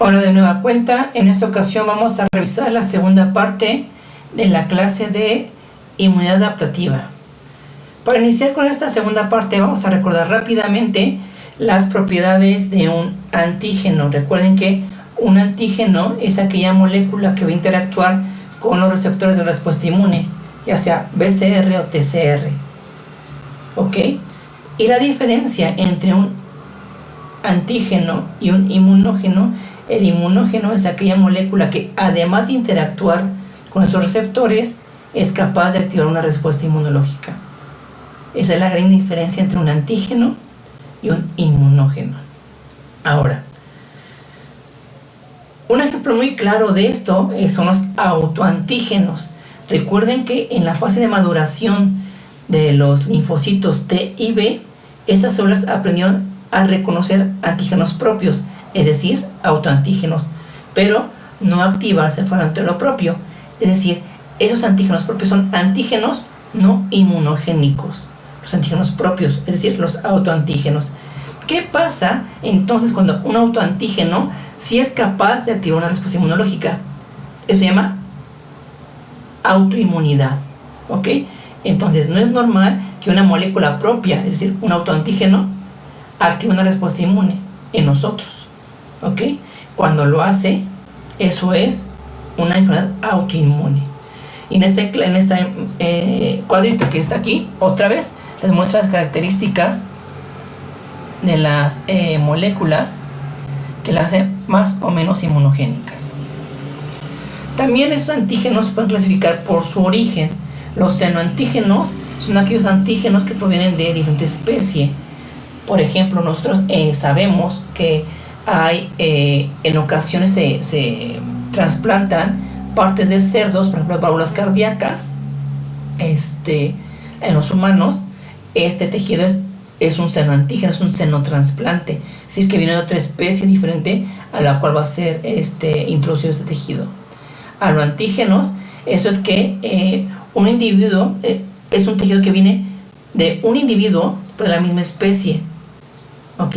Hola de nueva cuenta. En esta ocasión vamos a revisar la segunda parte de la clase de inmunidad adaptativa. Para iniciar con esta segunda parte vamos a recordar rápidamente las propiedades de un antígeno. Recuerden que un antígeno es aquella molécula que va a interactuar con los receptores de respuesta inmune, ya sea BCR o TCR. ¿Ok? Y la diferencia entre un antígeno y un inmunógeno: el inmunógeno es aquella molécula que, además de interactuar con esos receptores, es capaz de activar una respuesta inmunológica. Esa es la gran diferencia entre un antígeno y un inmunógeno. Ahora, un ejemplo muy claro de esto son los autoantígenos. Recuerden que en la fase de maduración de los linfocitos T y B, estas células aprendieron a reconocer antígenos propios, es decir, autoantígenos, pero no activarse frente a lo propio. Es decir, esos antígenos propios son antígenos no inmunogénicos, los antígenos propios, es decir, los autoantígenos. ¿Qué pasa entonces cuando un autoantígeno sí es capaz de activar una respuesta inmunológica? Eso se llama autoinmunidad, ¿ok? Entonces no es normal que una molécula propia, es decir, un autoantígeno, active una respuesta inmune en nosotros, ¿ok? Cuando lo hace, eso es una enfermedad autoinmune. Y en este cuadrito que está aquí, otra vez, les muestra las características de las moléculas que las hacen más o menos inmunogénicas. También esos antígenos se pueden clasificar por su origen. Los xenoantígenos son aquellos antígenos que provienen de diferentes especies. Por ejemplo, nosotros sabemos que hay en ocasiones se trasplantan partes de cerdos, por ejemplo, válvulas cardíacas. En los humanos, este tejido es un xenoantígeno, es un xenotrasplante, es decir, que viene de otra especie diferente a la cual va a ser introducido este tejido. Aloantígenos, eso es que un individuo es un tejido que viene de un individuo pero de la misma especie, ¿ok?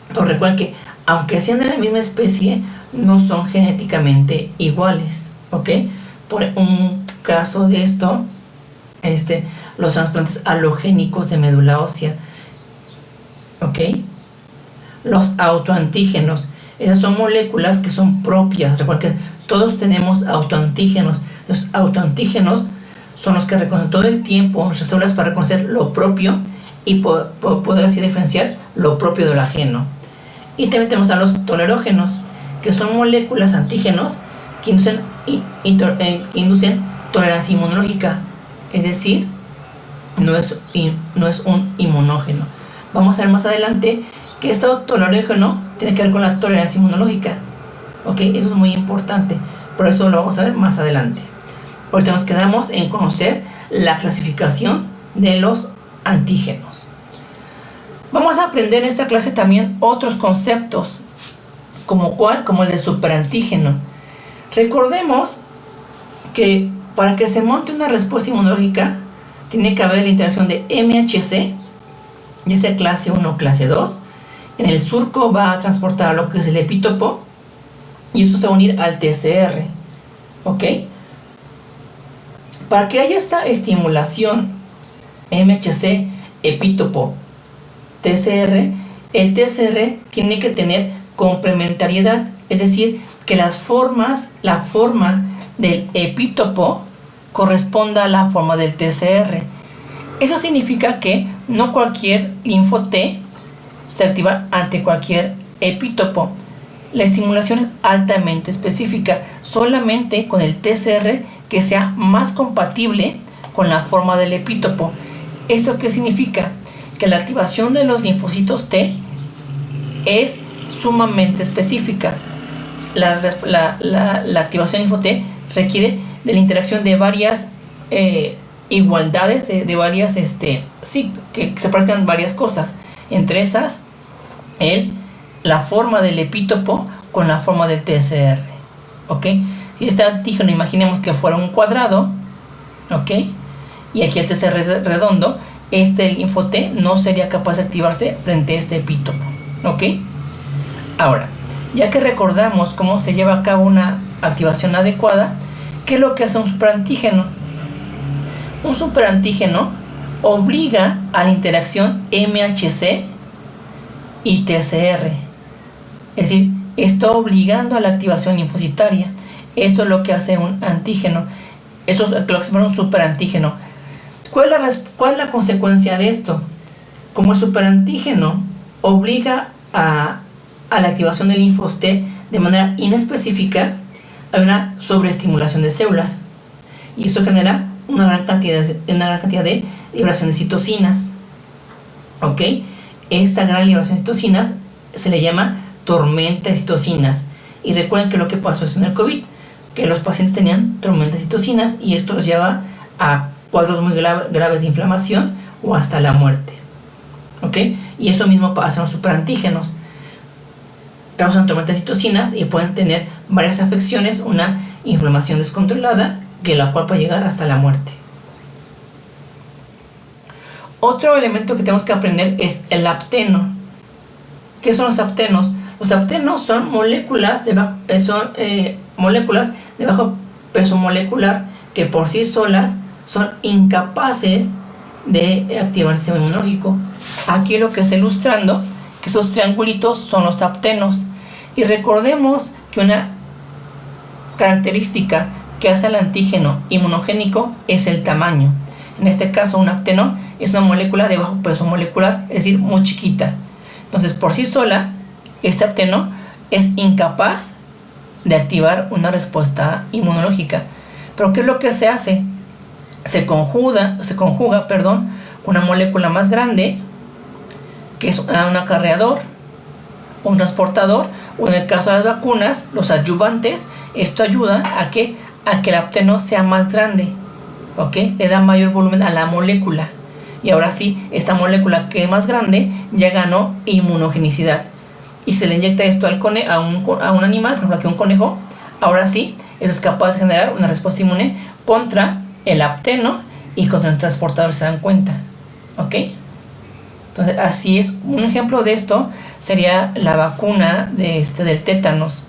Pero recuerden que aunque sean de la misma especie, no son genéticamente iguales, ¿ok? Por un caso de esto, los trasplantes alogénicos de médula ósea, ¿ok? Los autoantígenos, esas son moléculas que son propias. Recuerden que todos tenemos autoantígenos. Los autoantígenos son los que reconocen todo el tiempo nuestras células para reconocer lo propio y poder así diferenciar lo propio de lo ajeno. Y también tenemos a los tolerógenos, que son moléculas antígenos que inducen tolerancia inmunológica, es decir, no es un inmunógeno. Vamos a ver más adelante que este tolerógeno tiene que ver con la tolerancia inmunológica, ¿ok? Eso es muy importante, por eso lo vamos a ver más adelante. Ahorita nos quedamos en conocer la clasificación de los antígenos. Vamos a aprender en esta clase también otros conceptos, como el de superantígeno. Recordemos que para que se monte una respuesta inmunológica tiene que haber la interacción de MHC, ya sea clase 1 o clase 2. En el surco va a transportar lo que es el epítopo y eso se va a unir al TCR, ¿ok? Para que haya esta estimulación MHC, epítopo, TCR, el TCR tiene que tener complementariedad, es decir, que la forma del epítopo corresponda a la forma del TCR. Eso significa que no cualquier linfo T se activa ante cualquier epítopo. La estimulación es altamente específica, solamente con el TCR que sea más compatible con la forma del epítopo. ¿Eso qué significa? Que la activación de los linfocitos T es sumamente específica. La activación de linfo T requiere de la interacción de varias igualdades, de varias, que se parezcan varias cosas. Entre esas, la forma del epítopo con la forma del TCR, ¿ok? Si este antígeno, imaginemos que fuera un cuadrado, ¿ok? Y aquí el TCR es redondo, este linfo T no sería capaz de activarse frente a este epítopo, ¿ok? Ahora, Ya que recordamos cómo se lleva a cabo una activación adecuada, ¿qué es lo que hace un superantígeno? Un superantígeno obliga a la interacción MHC y TCR. Es decir, está obligando a la activación linfocitaria. Eso es lo que hace un antígeno. Eso es lo que se llama un superantígeno. ¿Cuál es la consecuencia de esto? Como el superantígeno obliga a la activación del linfos T de manera inespecífica, hay una sobreestimulación de células. Y esto genera una gran cantidad de liberación de citocinas. ¿Ok? Esta gran liberación de citocinas se le llama tormenta de citocinas. Y recuerden que lo que pasó es en el COVID, que los pacientes tenían tormenta de citocinas y esto los lleva a cuadros muy graves de inflamación o hasta la muerte. ¿Ok? Y eso mismo pasa en los superantígenos. Causan tormenta de citocinas y pueden tener varias afecciones, una inflamación descontrolada, que la cual puede llegar hasta la muerte. Otro elemento que tenemos que aprender es el apteno. ¿Qué son los aptenos? Los aptenos son moléculas de bajo peso molecular que por sí solas son incapaces de activar el sistema inmunológico. Aquí lo que está ilustrando que esos triangulitos son los aptenos. Y recordemos que una característica que hace al antígeno inmunogénico es el tamaño. En este caso, un apteno es una molécula de bajo peso molecular, es decir, muy chiquita. Entonces, por sí sola, este apteno es incapaz de activar una respuesta inmunológica. Pero ¿qué es lo que se hace? Se conjuga, con una molécula más grande, que es un acarreador, un transportador, o en el caso de las vacunas, los adyuvantes. Esto ayuda a que el apteno sea más grande, ¿ok? Le da mayor volumen a la molécula. Y ahora sí, esta molécula que es más grande ya ganó inmunogenicidad. Y se le inyecta esto a un animal, por ejemplo aquí un conejo. Ahora sí, eso es capaz de generar una respuesta inmune contra el apteno y contra el transportador, ¿se dan cuenta? ¿Ok? Entonces, así es. Un ejemplo de esto sería la vacuna del tétanos.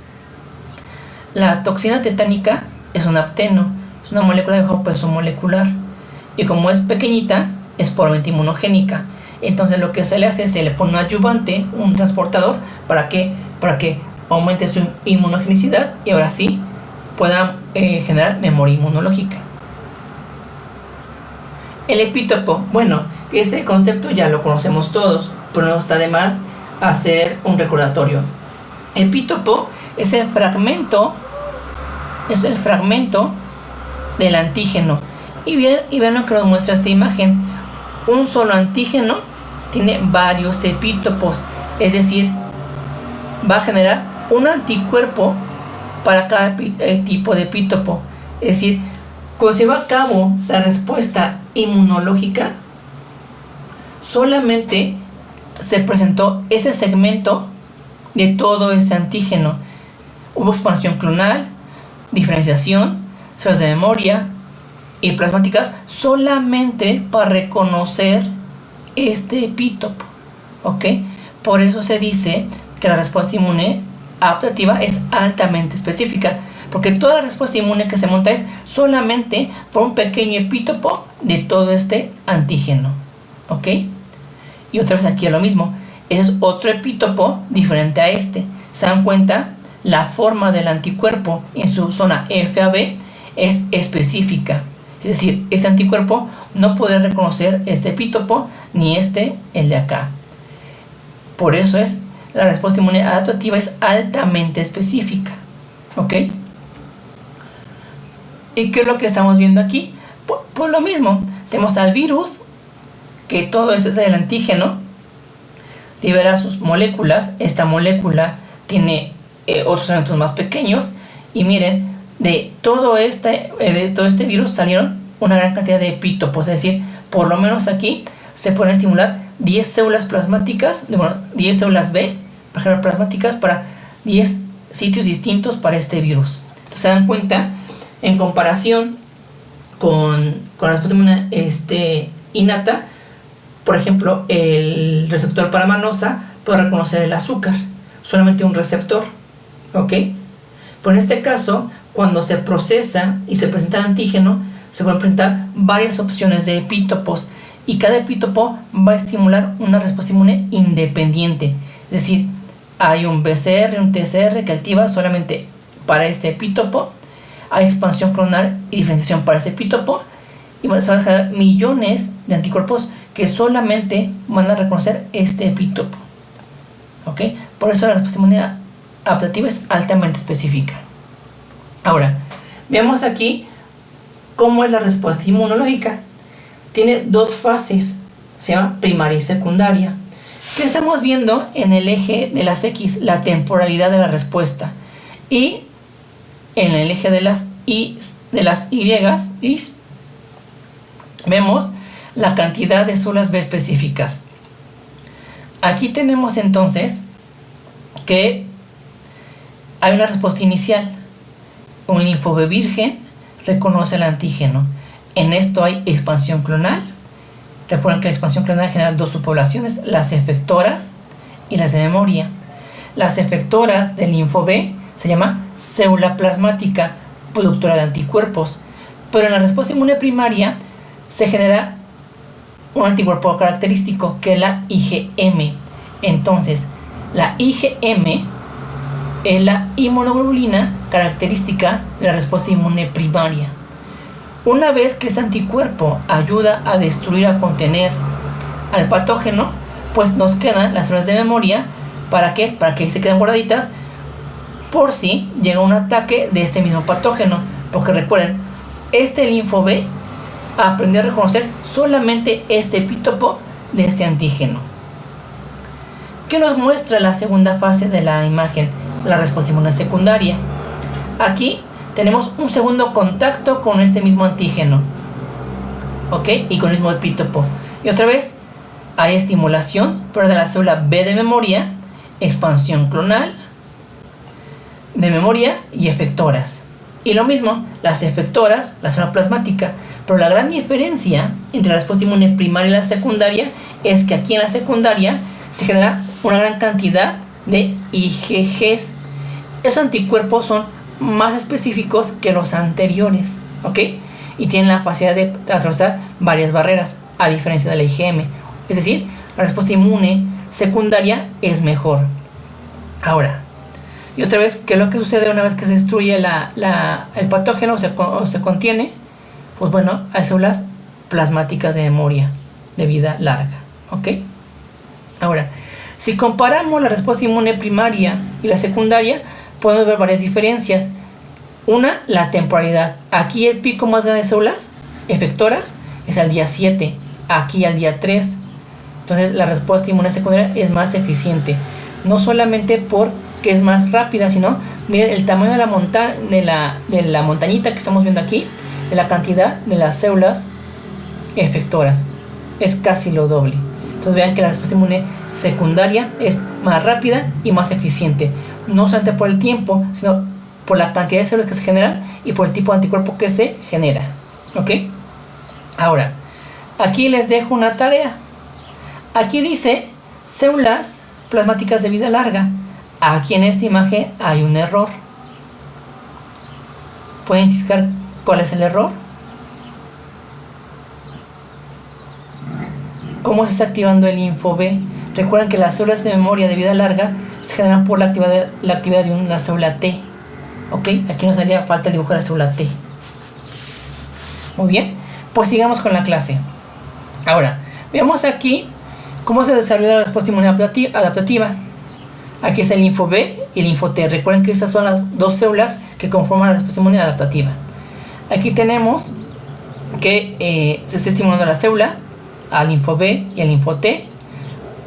La toxina tetánica es un apteno, es una molécula de bajo peso molecular. Y como es pequeñita, es puramente inmunogénica. Entonces, lo que se le hace es se le pone un adyuvante, un transportador, para que aumente su inmunogenicidad y ahora sí pueda generar memoria inmunológica. El epítopo, bueno, este concepto ya lo conocemos todos, pero no está de más hacer un recordatorio. Epítopo es el fragmento del antígeno. Y vean lo que nos muestra esta imagen. Un solo antígeno tiene varios epítopos, es decir, va a generar un anticuerpo para cada tipo de epítopo. Es decir, cuando se lleva a cabo la respuesta inmunológica, solamente se presentó ese segmento de todo este antígeno. Hubo expansión clonal, diferenciación, células de memoria y plasmáticas solamente para reconocer este epítopo. ¿Ok? Por eso se dice que la respuesta inmune adaptativa es altamente específica, porque toda la respuesta inmune que se monta es solamente por un pequeño epítopo de todo este antígeno. ¿Ok? Y otra vez aquí es lo mismo. Ese es otro epítopo diferente a este. ¿Se dan cuenta? La forma del anticuerpo en su zona FAB es específica. Es decir, este anticuerpo no podrá reconocer este epítopo ni el de acá. Por eso la respuesta inmune adaptativa es altamente específica. ¿Ok? ¿Y qué es lo que estamos viendo aquí? Pues lo mismo. Tenemos al virus, que todo esto es del antígeno, libera sus moléculas. Esta molécula tiene otros elementos más pequeños. Y miren, de todo este virus salieron una gran cantidad de epítopos. Es decir, por lo menos aquí se pueden estimular 10 células plasmáticas, 10 células B, por ejemplo, plasmáticas para 10 sitios distintos para este virus. Entonces se dan cuenta, en comparación con la respuesta inmune innata, por ejemplo, el receptor para manosa puede reconocer el azúcar, solamente un receptor. ¿ok? Pero en este caso, cuando se procesa y se presenta el antígeno, se pueden presentar varias opciones de epítopos y cada epítopo va a estimular una respuesta inmune independiente. Es decir, hay un BCR, un TCR que activa solamente para este epítopo, hay expansión clonal y diferenciación para este epítopo, y se van a generar millones de anticuerpos que solamente van a reconocer este epítopo, ¿ok? Por eso la respuesta inmune adaptativa es altamente específica. Ahora, veamos aquí cómo es la respuesta inmunológica. Tiene dos fases, se llama primaria y secundaria. ¿Qué estamos viendo en el eje de las X? La temporalidad de la respuesta. Y en el eje de las Y, vemos la cantidad de células B específicas. Aquí tenemos entonces que hay una respuesta inicial. Un linfo B virgen reconoce el antígeno. En esto hay expansión clonal. Recuerden que la expansión clonal genera dos subpoblaciones, las efectoras y las de memoria. Las efectoras del linfo B se llama célula plasmática, productora de anticuerpos. Pero en la respuesta inmune primaria se genera un anticuerpo característico que es la IgM. Entonces, la IgM es la inmunoglobulina característica de la respuesta inmune primaria. Una vez que ese anticuerpo ayuda a destruir, a contener al patógeno, pues nos quedan las células de memoria. ¿Para qué? Para que se queden guardaditas por si llega un ataque de este mismo patógeno. Porque recuerden, este linfo B aprendió a reconocer solamente este epítopo de este antígeno. ¿Qué nos muestra la segunda fase de la imagen? La respuesta inmune secundaria. Aquí tenemos un segundo contacto con este mismo antígeno, ¿ok? Y con el mismo epítopo. Y otra vez hay estimulación, pero de la célula B de memoria, expansión clonal de memoria y efectoras. Y lo mismo, las efectoras, la célula plasmática. Pero la gran diferencia entre la respuesta inmune primaria y la secundaria es que aquí en la secundaria se genera una gran cantidad de IgGs. Esos anticuerpos son más específicos que los anteriores, ¿ok? Y tienen la facilidad de atravesar varias barreras, a diferencia de la IgM. Es decir, la respuesta inmune secundaria es mejor. Ahora, y otra vez, ¿qué es lo que sucede una vez que se destruye el patógeno o se contiene? Pues bueno, hay células plasmáticas de memoria de vida larga, ¿ok? Ahora, si comparamos la respuesta inmune primaria y la secundaria, podemos ver varias diferencias. Una, la temporalidad. Aquí el pico más grande de células efectoras es al día 7, aquí al día 3. Entonces la respuesta inmune secundaria es más eficiente. No solamente porque es más rápida, sino, miren el tamaño de la montañita que estamos viendo aquí, de la cantidad de las células efectoras. Es casi lo doble. Entonces vean que la respuesta inmune secundaria es más rápida y más eficiente. No solamente por el tiempo, sino por la cantidad de células que se generan y por el tipo de anticuerpo que se genera, ¿ok? Ahora, aquí les dejo una tarea. Aquí dice células plasmáticas de vida larga. Aquí en esta imagen hay un error. ¿Pueden identificar cuál es el error? ¿Cómo se está activando el linfo B? Recuerden que las células de memoria de vida larga se generan por la actividad de una célula T. ¿Ok? Aquí nos haría falta el dibujo de la célula T. Muy bien. Pues sigamos con la clase. Ahora, veamos aquí cómo se desarrolla la respuesta inmune adaptativa. Aquí es el linfo B y el linfo T. Recuerden que estas son las dos células que conforman la respuesta inmune adaptativa. Aquí tenemos que se está estimulando la célula, al linfo B y al linfo T.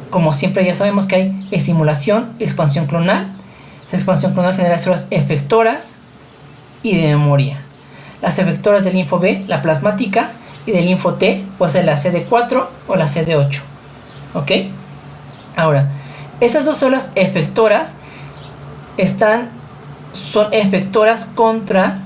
Como siempre ya sabemos que hay estimulación, expansión clonal. La expansión clonal genera células efectoras y de memoria. Las efectoras del linfo B, la plasmática, y del linfo T, puede ser la CD4 o la CD8. ¿Ok? Ahora, esas dos células efectoras son efectoras contra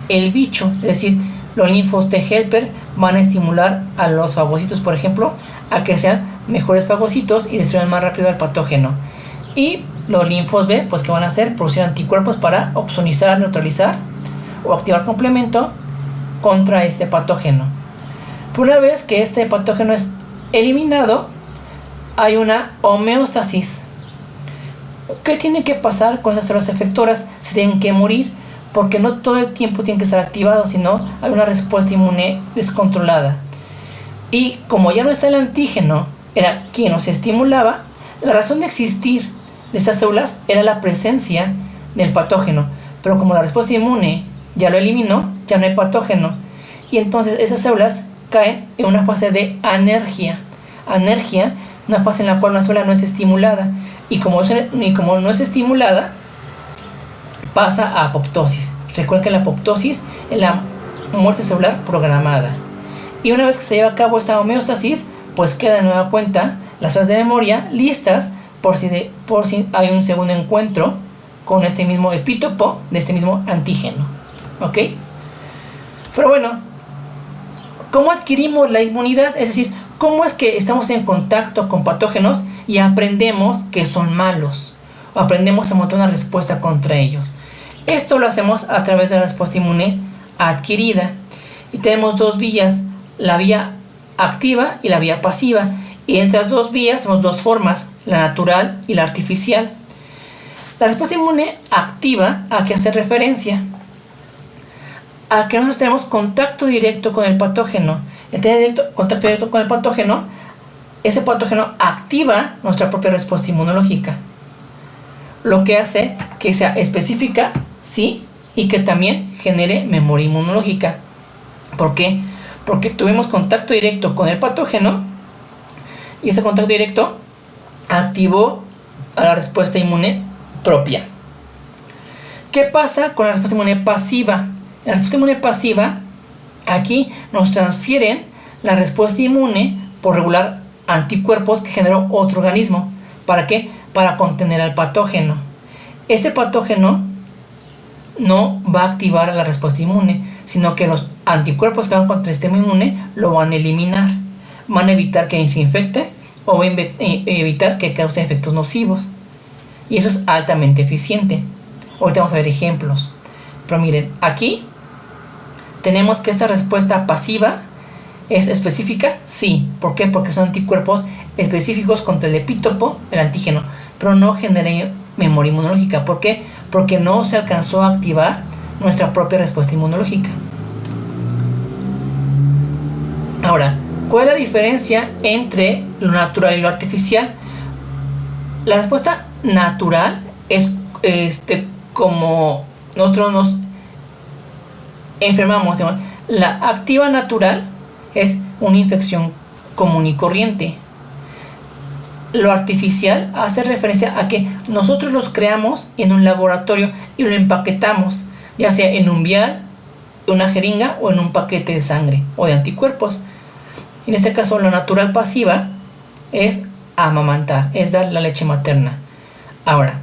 el bicho. Es decir, los linfos T helper van a estimular a los fagocitos, por ejemplo, a que sean mejores fagocitos y destruyan más rápido al patógeno. Y los linfos B, pues ¿qué van a hacer? Producir anticuerpos para opsonizar, neutralizar o activar complemento contra este patógeno. Pero una vez que este patógeno es eliminado, hay una homeostasis. ¿Qué tiene que pasar con esas células efectoras? Se tienen que morir, porque no todo el tiempo tienen que estar activados, sino hay una respuesta inmune descontrolada. Y como ya no está el antígeno, era quien nos estimulaba, la razón de existir de estas células era la presencia del patógeno. Pero como la respuesta inmune ya lo eliminó, ya no hay patógeno. Y entonces esas células caen en una fase de anergia. Anergia, una fase en la cual una célula no es estimulada. Y como no es estimulada, pasa a apoptosis. Recuerden que la apoptosis es la muerte celular programada. Y una vez que se lleva a cabo esta homeostasis, pues queda de nueva cuenta las células de memoria listas por si hay un segundo encuentro con este mismo epítopo de este mismo antígeno. ¿Ok? Pero bueno, ¿cómo adquirimos la inmunidad? Es decir, ¿cómo es que estamos en contacto con patógenos y aprendemos que son malos? O aprendemos a montar una respuesta contra ellos. Esto lo hacemos a través de la respuesta inmune adquirida. Y tenemos dos vías, la vía activa y la vía pasiva. Y entre las dos vías tenemos dos formas, la natural y la artificial. La respuesta inmune activa, ¿a qué hace referencia? A que nosotros tenemos contacto directo con el patógeno. El tener contacto directo con el patógeno, ese patógeno activa nuestra propia respuesta inmunológica. Lo que hace que sea específica, sí, y que también genere memoria inmunológica. ¿Por qué? Porque tuvimos contacto directo con el patógeno y ese contacto directo activó a la respuesta inmune propia. ¿Qué pasa con la respuesta inmune pasiva? La respuesta inmune pasiva, aquí nos transfieren la respuesta inmune por regular anticuerpos que generó otro organismo. ¿Para qué? Para contener al patógeno. Este patógeno no va a activar la respuesta inmune, sino que los anticuerpos que van contra el sistema inmune lo van a eliminar. Van a evitar que se infecte o van a evitar que cause efectos nocivos. Y eso es altamente eficiente. Ahorita vamos a ver ejemplos. Pero miren, aquí tenemos que esta respuesta pasiva es específica, sí. ¿Por qué? Porque son anticuerpos específicos contra el epítopo, el antígeno, pero no genera memoria inmunológica. ¿Por qué? Porque no se alcanzó a activar nuestra propia respuesta inmunológica. Ahora, ¿cuál es la diferencia entre lo natural y lo artificial? La respuesta natural es como nosotros nos enfermamos. La activa natural es una infección común y corriente. Lo artificial hace referencia a que nosotros los creamos en un laboratorio y lo empaquetamos, ya sea en un vial, una jeringa o en un paquete de sangre o de anticuerpos. En este caso, la natural pasiva es amamantar, es dar la leche materna. Ahora,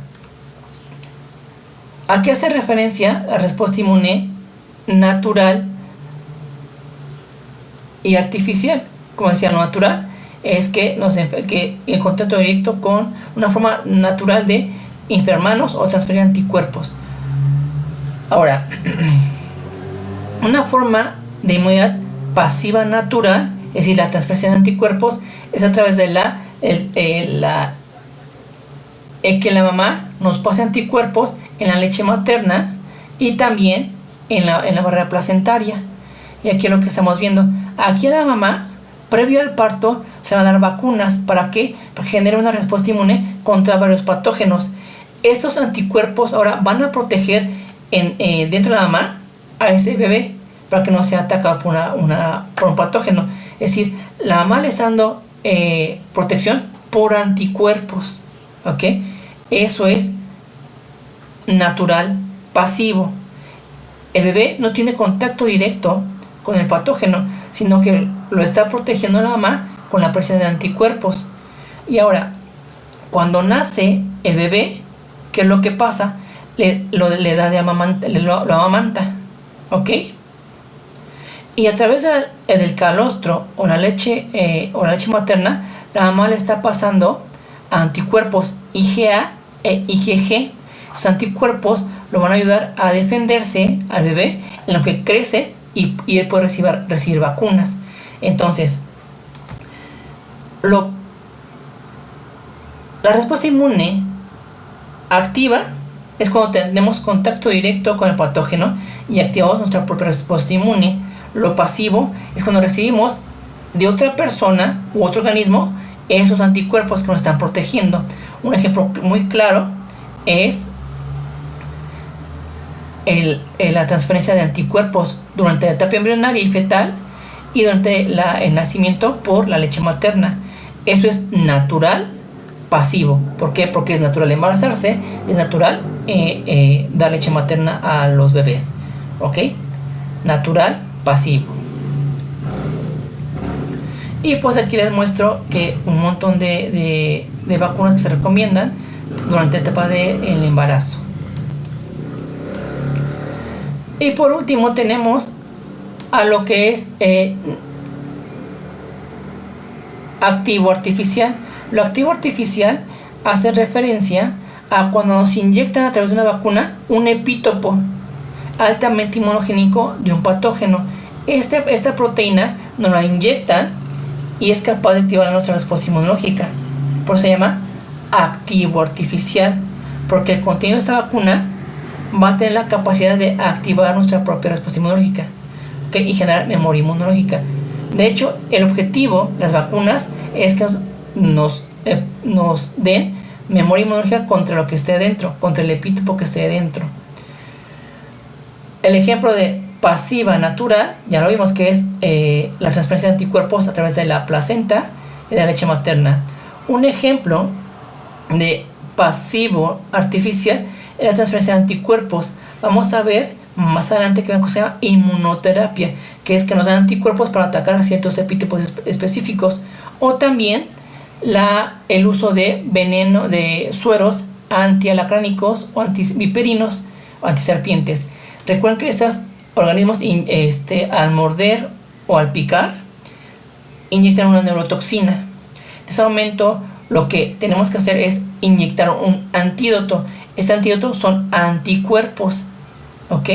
¿a qué hace referencia la respuesta inmune natural y artificial? Como decía, lo natural es que el contacto directo con una forma natural de enfermarnos o transferir anticuerpos. Ahora, una forma de inmunidad pasiva natural, es decir, la transferencia de anticuerpos, es a través de que la mamá nos pase anticuerpos en la leche materna y también en la barrera placentaria. Y aquí es lo que estamos viendo. Aquí a la mamá, previo al parto, se van a dar vacunas. ¿Para qué? Para generar una respuesta inmune contra varios patógenos. Estos anticuerpos ahora van a proteger dentro de la mamá a ese bebé para que no sea atacado por un patógeno. Es decir, la mamá le está dando protección por anticuerpos. ¿Ok? Eso es natural, pasivo. El bebé no tiene contacto directo con el patógeno, sino que lo está protegiendo la mamá con la presencia de anticuerpos. Y ahora, cuando nace el bebé, ¿qué es lo que pasa? Le da de lo amamanta. ¿Ok? Y a través del calostro o la leche materna, la mamá le está pasando anticuerpos IgA IgG. Esos anticuerpos lo van a ayudar a defenderse al bebé en lo que crece y él puede recibir vacunas. Entonces, la respuesta inmune activa es cuando tenemos contacto directo con el patógeno y activamos nuestra propia respuesta inmune. Lo pasivo es cuando recibimos de otra persona u otro organismo esos anticuerpos que nos están protegiendo. Un ejemplo muy claro es la transferencia de anticuerpos durante la etapa embrionaria y fetal y durante el nacimiento por la leche materna. Esto es natural pasivo. ¿Por qué? Porque es natural embarazarse, es natural dar leche materna a los bebés. ¿Ok? Natural pasivo. Y pues aquí les muestro que un montón de vacunas que se recomiendan durante la etapa del embarazo. Y por último tenemos a lo que es activo artificial. Lo activo artificial hace referencia a cuando nos inyectan a través de una vacuna un epítopo altamente inmunogénico de un patógeno. Esta proteína nos la inyectan y es capaz de activar nuestra respuesta inmunológica. Por eso se llama activo artificial, porque el contenido de esta vacuna va a tener la capacidad de activar nuestra propia respuesta inmunológica, ¿okay? Y generar memoria inmunológica. De hecho, el objetivo de las vacunas es que nos den memoria inmunológica contra lo que esté dentro, contra el epítopo que esté dentro. El ejemplo de pasiva natural, ya lo vimos que es la transferencia de anticuerpos a través de la placenta y de la leche materna. Un ejemplo de pasivo artificial es la transferencia de anticuerpos. Vamos a ver más adelante que se llama inmunoterapia, que es que nos dan anticuerpos para atacar a ciertos epítopos específicos, o también el uso de veneno, de sueros antialacránicos o antiviperinos o antiserpientes. Recuerden que estos organismos al morder o al picar inyectan una neurotoxina. En ese momento lo que tenemos que hacer es inyectar un antídoto. Este antídoto son anticuerpos, ¿ok?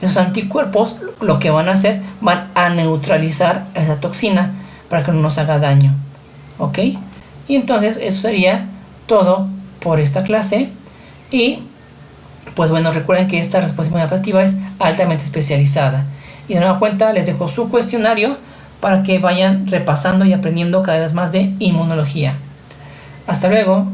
Esos anticuerpos lo que van a hacer, van a neutralizar esa toxina para que no nos haga daño, ¿ok? Y entonces eso sería todo por esta clase. Y pues bueno, recuerden que esta respuesta inmunológica es altamente especializada. Y de nueva cuenta les dejo su cuestionario para que vayan repasando y aprendiendo cada vez más de inmunología. Hasta luego.